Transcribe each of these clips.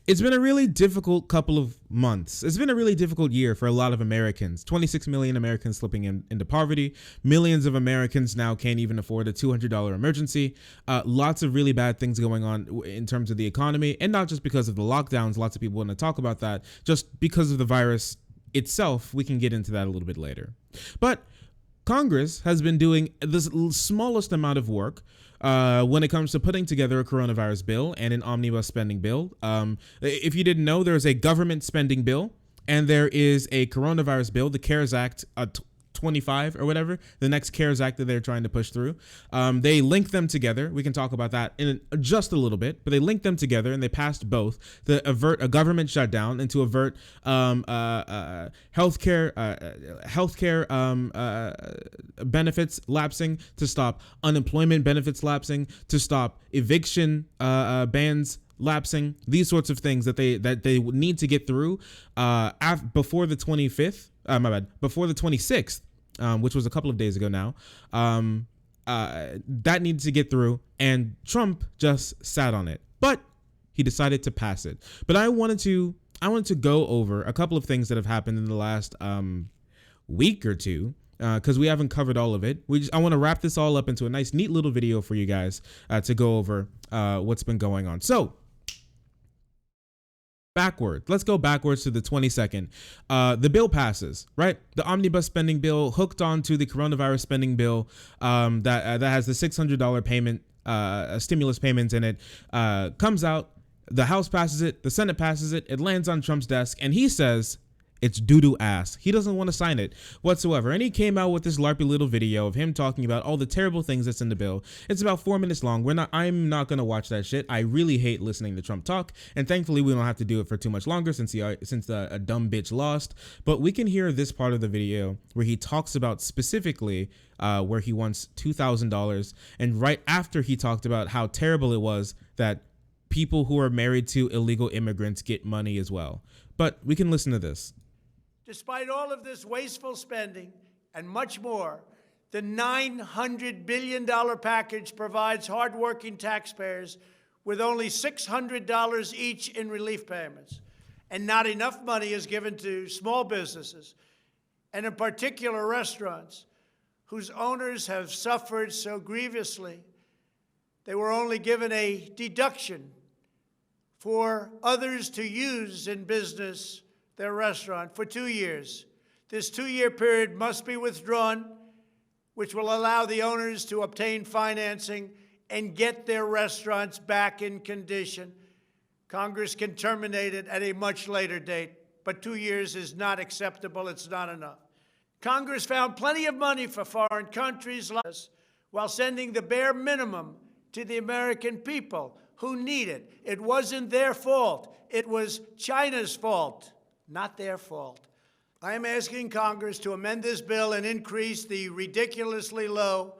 It's been a really difficult couple of months. It's been a really difficult year for a lot of Americans. 26 million Americans slipping into poverty. Millions of Americans now can't even afford a $200 emergency. Lots of really bad things going on in terms of the economy, and not just because of the lockdowns. Lots of people want to talk about that. Just because of the virus itself. We can get into that a little bit later. But Congress has been doing the smallest amount of work when it comes to putting together a coronavirus bill and an omnibus spending bill. If you didn't know, there's a government spending bill and there is a coronavirus bill, the CARES Act 25 or whatever, the next CARES Act that they're trying to push through. They link them together. We can talk about that in just a little bit, but they linked them together and they passed both to avert a government shutdown and to avert healthcare benefits lapsing, to stop unemployment benefits lapsing, to stop eviction bans lapsing, these sorts of things that they need to get through before the 25th. Before the 26th, which was a couple of days ago now, that needed to get through, and Trump just sat on it, but he decided to pass it. But I wanted to go over a couple of things that have happened in the last week or two, because we haven't covered all of it. I want to wrap this all up into a nice, neat little video for you guys to go over what's been going on. So, let's go backwards to the 22nd. The bill passes, right? The omnibus spending bill hooked onto the coronavirus spending bill that has the $600 payment, stimulus payments in it, comes out. The House passes it. The Senate passes it. It lands on Trump's desk, and he says it's doo-doo ass. He doesn't want to sign it whatsoever. And he came out with this larpy little video of him talking about all the terrible things that's in the bill. It's about 4 minutes long. I'm not going to watch that shit. I really hate listening to Trump talk. And thankfully, we don't have to do it for too much longer since a dumb bitch lost. But we can hear this part of the video where he talks about specifically where he wants $2,000. And right after he talked about how terrible it was that people who are married to illegal immigrants get money as well. But we can listen to this. Despite all of this wasteful spending and much more, the $900 billion package provides hardworking taxpayers with only $600 each in relief payments. And not enough money is given to small businesses, and in particular restaurants, whose owners have suffered so grievously. They were only given a deduction for others to use in business their restaurant for 2 years. This 2-year period must be withdrawn, which will allow the owners to obtain financing and get their restaurants back in condition. Congress can terminate it at a much later date, but 2 years is not acceptable. It's not enough. Congress found plenty of money for foreign countries like us while sending the bare minimum to the American people who need it. It wasn't their fault. It was China's fault. Not their fault. I am asking Congress to amend this bill and increase the ridiculously low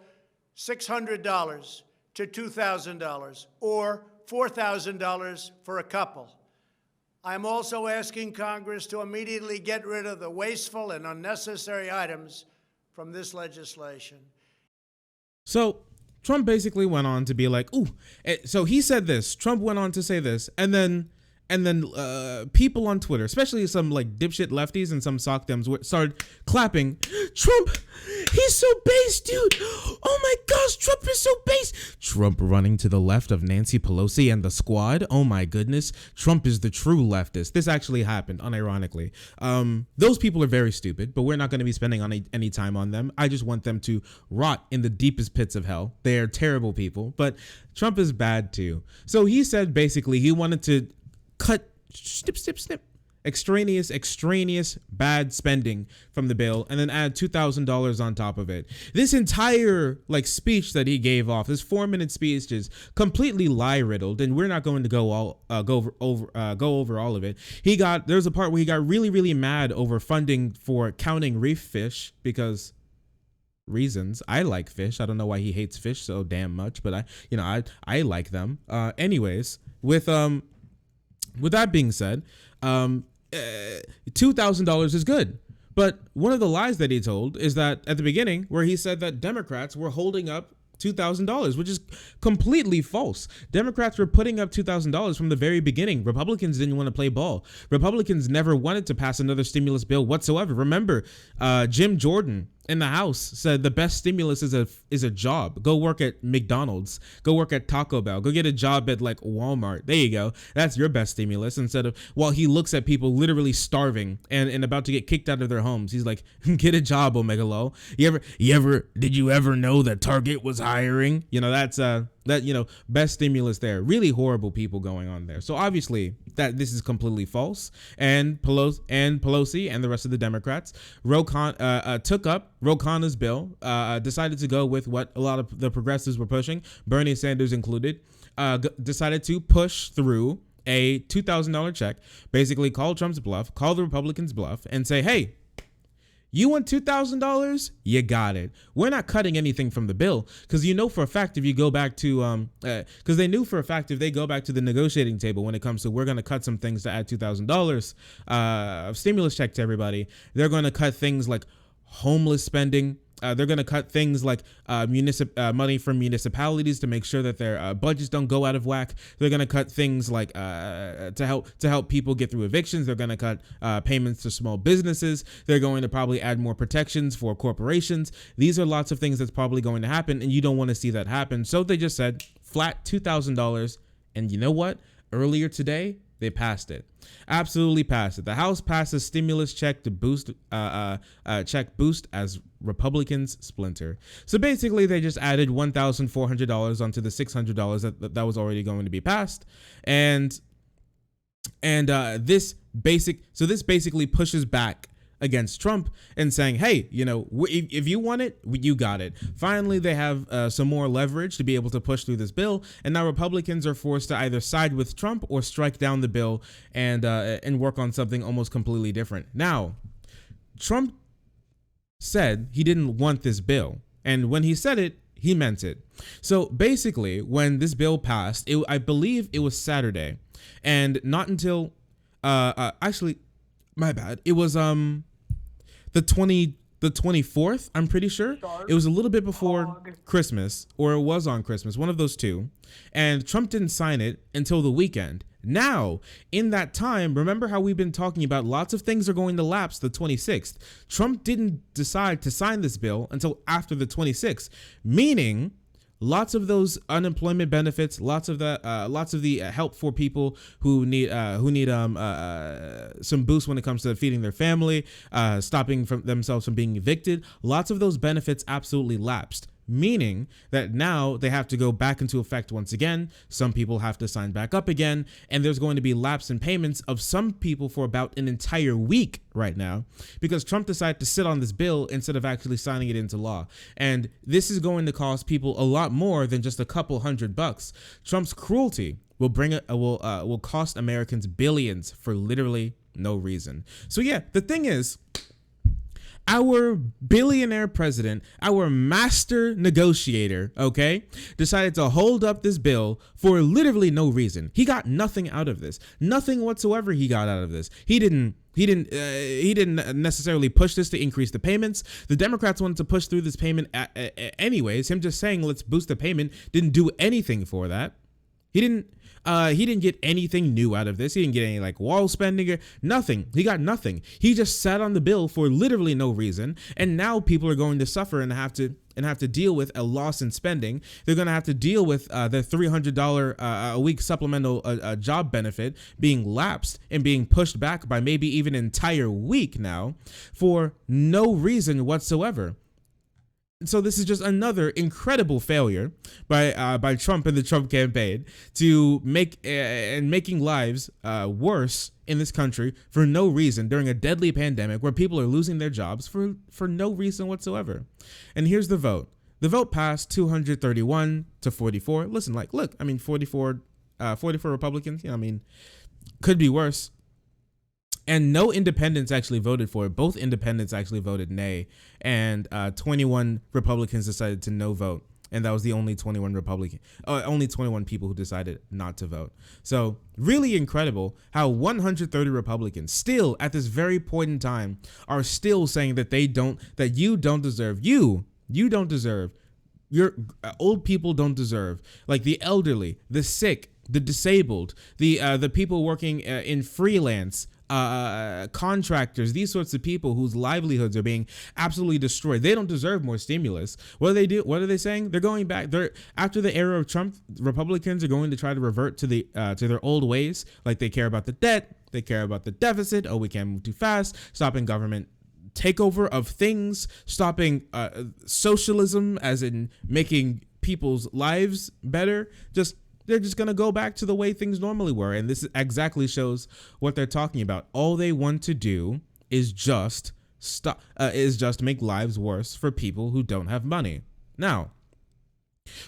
$600 to $2,000 or $4,000 for a couple. I am also asking Congress to immediately get rid of the wasteful and unnecessary items from this legislation. So Trump basically went on to be like, ooh, so he said this, Trump went on to say this, and then people on Twitter, especially some like dipshit lefties and some sock dems, started clapping. Trump, he's so base, dude. Oh my gosh, Trump is so base. Trump running to the left of Nancy Pelosi and the squad. Oh my goodness, Trump is the true leftist. This actually happened, unironically. Those people are very stupid, but we're not going to be spending any time on them. I just want them to rot in the deepest pits of hell. They are terrible people, but Trump is bad too. So he said basically he wanted to cut snip extraneous bad spending from the bill and then add $2,000 on top of it. This entire speech that he gave off, this 4-minute speech, is completely lie riddled, and we're not going to go over all of it. There's a part where he got really mad over funding for counting reef fish because reasons. I like fish. I don't know why he hates fish so damn much, but I like them. Anyways, with that being said, $2,000 is good. But one of the lies that he told is that at the beginning, where he said that Democrats were holding up $2,000, which is completely false. Democrats were putting up $2,000 from the very beginning. Republicans didn't want to play ball. Republicans never wanted to pass another stimulus bill whatsoever. Remember, Jim Jordan in the House said the best stimulus is a job. Go work at McDonald's. Go work at Taco Bell. Go get a job at like Walmart. There you go. That's your best stimulus. Instead of, while he looks at people literally starving and about to get kicked out of their homes, he's like, get a job, Omega Low. Did you ever know that Target was hiring? That's best stimulus there. Really horrible people going on there. So obviously that this is completely false. And Pelosi and the rest of the Democrats took up Ro Khanna's bill, decided to go with what a lot of the progressives were pushing, Bernie Sanders included, decided to push through a $2,000 check, basically call Trump's bluff, call the Republicans' bluff, and say, hey, you want $2,000? You got it. We're not cutting anything from the bill, because for a fact if you go back to because they knew for a fact if they go back to the negotiating table when it comes to we're going to cut some things to add $2,000 of stimulus check to everybody, they're going to cut things like homeless spending. They're going to cut things like money from municipalities to make sure that their budgets don't go out of whack. They're going to cut things like to help people get through evictions. They're going to cut payments to small businesses. They're going to probably add more protections for corporations. These are lots of things that's probably going to happen, and you don't want to see that happen. So they just said flat $2,000. And you know what? Earlier today, they passed it. Absolutely passed it. The House passed a stimulus check to boost as Republicans splinter. So basically, they just added $1,400 onto the $600 that was already going to be passed, and this basically pushes back against Trump and saying, hey, if you want it, you got it. Finally, they have some more leverage to be able to push through this bill. And now Republicans are forced to either side with Trump or strike down the bill and work on something almost completely different. Now, Trump said he didn't want this bill. And when he said it, he meant it. So basically, when this bill passed, I believe it was Saturday, and not until actually, my bad. It was the 24th, I'm pretty sure. It was a little bit before Christmas, or it was on Christmas, one of those two. And Trump didn't sign it until the weekend. Now, in that time, remember how we've been talking about lots of things are going to lapse the 26th. Trump didn't decide to sign this bill until after the 26th, meaning lots of those unemployment benefits, lots of the help for people who need some boost when it comes to feeding their family, stopping themselves from being evicted. Lots of those benefits absolutely lapsed, meaning that now they have to go back into effect once again. Some people have to sign back up again, and there's going to be lapse in payments of some people for about an entire week right now, because Trump decided to sit on this bill instead of actually signing it into law. And this is going to cost people a lot more than just a couple $100. Trump's cruelty will cost Americans billions for literally no reason. So yeah, the thing is, our billionaire president, our master negotiator, decided to hold up this bill for literally no reason. He got nothing out of this. Nothing whatsoever he got out of this. He didn't necessarily push this to increase the payments. The Democrats wanted to push through this payment anyways. Him just saying, let's boost the payment, didn't do anything for that. He didn't get anything new out of this. He didn't get any wall spending or nothing. He got nothing. He just sat on the bill for literally no reason. And now people are going to suffer and have to deal with a loss in spending. They're going to have to deal with their $300 a week supplemental job benefit being lapsed and being pushed back by maybe even an entire week now for no reason whatsoever. So this is just another incredible failure by Trump and the Trump campaign to making lives worse in this country for no reason during a deadly pandemic where people are losing their jobs for no reason whatsoever. And here's the vote. The vote passed 231 to 44. Listen, 44 Republicans. Could be worse. And no independents actually voted for it. Both independents actually voted nay, and 21 Republicans decided to no vote, and that was the only 21 people who decided not to vote. So really incredible how 130 Republicans still at this very point in time are still saying that you don't deserve your old people don't deserve, like the elderly, the sick, the disabled, the people working in freelance, contractors, these sorts of people whose livelihoods are being absolutely destroyed. They don't deserve more stimulus. What do they do? What are they saying? They're going back. They're after the era of Trump. Republicans are going to try to revert to their old ways. Like they care about the debt, they care about the deficit. Oh, we can't move too fast. Stopping government takeover of things, stopping socialism, as in making people's lives better. They're just going to go back to the way things normally were. And this exactly shows what they're talking about. All they want to do is just make lives worse for people who don't have money. Now,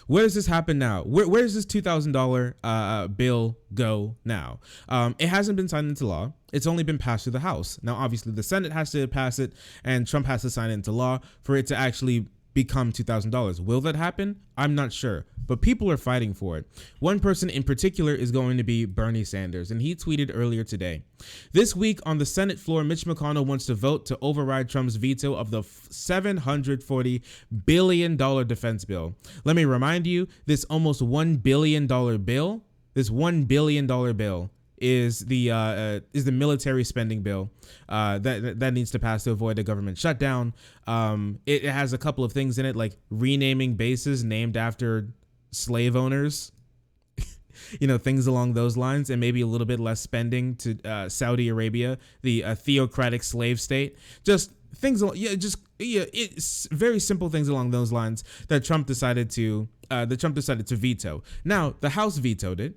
where does this happen now? Where does this $2,000 bill go now? It hasn't been signed into law. It's only been passed through the House. Now, obviously, the Senate has to pass it, and Trump has to sign it into law for it to actually become $2,000. Will that happen? I'm not sure, but people are fighting for it. One person in particular is going to be Bernie Sanders, and he tweeted earlier today, "This week on the Senate floor, Mitch McConnell wants to vote to override Trump's veto of the $740 billion defense bill. Let me remind you, this almost $1 billion bill, this $1 billion bill is the military spending bill that needs to pass to avoid a government shutdown. It has a couple of things in it, like renaming bases named after slave owners, things along those lines, and maybe a little bit less spending to Saudi Arabia, the theocratic slave state. Just things, it's very simple things along those lines that Trump decided to veto. Now the House vetoed it.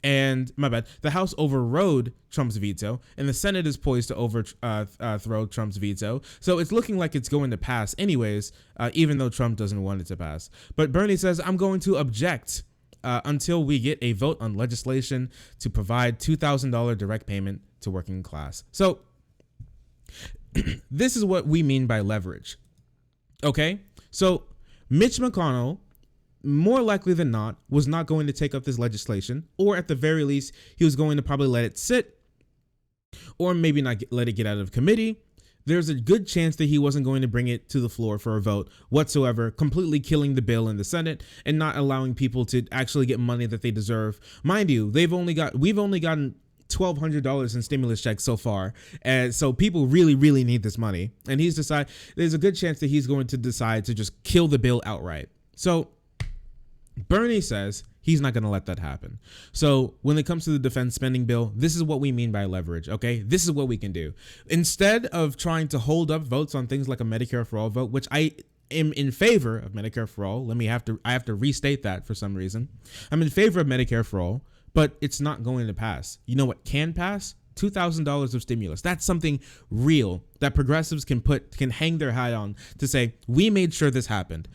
And the House overrode Trump's veto, and the Senate is poised to overthrow Trump's veto. So it's looking like it's going to pass anyways, even though Trump doesn't want it to pass. But Bernie says, "I'm going to object until we get a vote on legislation to provide $2,000 direct payment to working class." So this is what we mean by leverage. Okay? So Mitch McConnell, more likely than not, was not going to take up this legislation, or at the very least, he was going to probably let it sit, or maybe not let it get out of committee. There's a good chance that he wasn't going to bring it to the floor for a vote whatsoever, completely killing the bill in the Senate and not allowing people to actually get money that they deserve. Mind you, we've only gotten $1,200 in stimulus checks so far, and so people really, really need this money. And there's a good chance that he's going to decide to just kill the bill outright. So Bernie says he's not going to let that happen. So when it comes to the defense spending bill, this is what we mean by leverage, okay? This is what we can do. Instead of trying to hold up votes on things like a Medicare for All vote, which I am in favor of Medicare for All. I have to restate that for some reason. I'm in favor of Medicare for All, but it's not going to pass. You know what can pass? $2,000 of stimulus. That's something real that progressives can hang their hat on to say, we made sure this happened.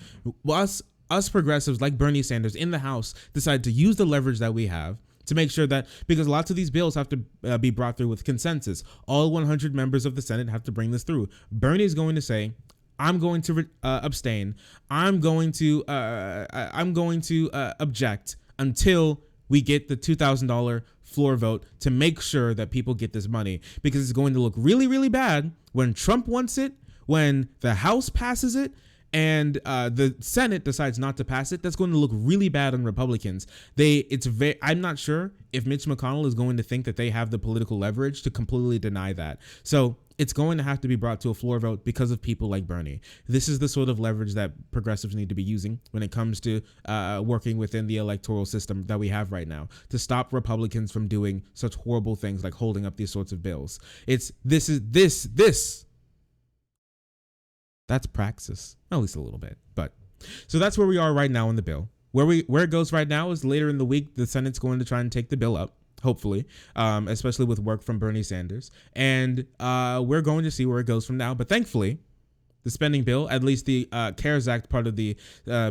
Us progressives like Bernie Sanders in the House decide to use the leverage that we have to make sure that, because lots of these bills have to be brought through with consensus. All 100 members of the Senate have to bring this through. Bernie's going to say, I'm going to abstain. I'm going to object until we get the $2,000 floor vote to make sure that people get this money, because it's going to look really, really bad when Trump wants it, when the House passes it, and the Senate decides not to pass it. That's going to look really bad on Republicans. I'm not sure if Mitch McConnell is going to think that they have the political leverage to completely deny that. So it's going to have to be brought to a floor vote because of people like Bernie. This is the sort of leverage that progressives need to be using when it comes to working within the electoral system that we have right now to stop Republicans from doing such horrible things like holding up these sorts of bills. That's praxis, at least a little bit. But so that's where we are right now in the bill. Where it goes right now is later in the week, the Senate's going to try and take the bill up, hopefully, especially with work from Bernie Sanders. And we're going to see where it goes from now. But thankfully, the spending bill, at least the CARES Act part of the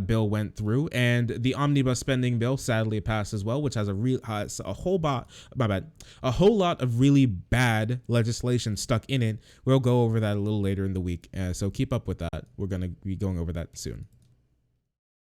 bill went through, and the omnibus spending bill sadly passed as well, which has a whole lot of really bad legislation stuck in it. We'll go over that a little later in the week, so keep up with that. We're going to be going over that soon.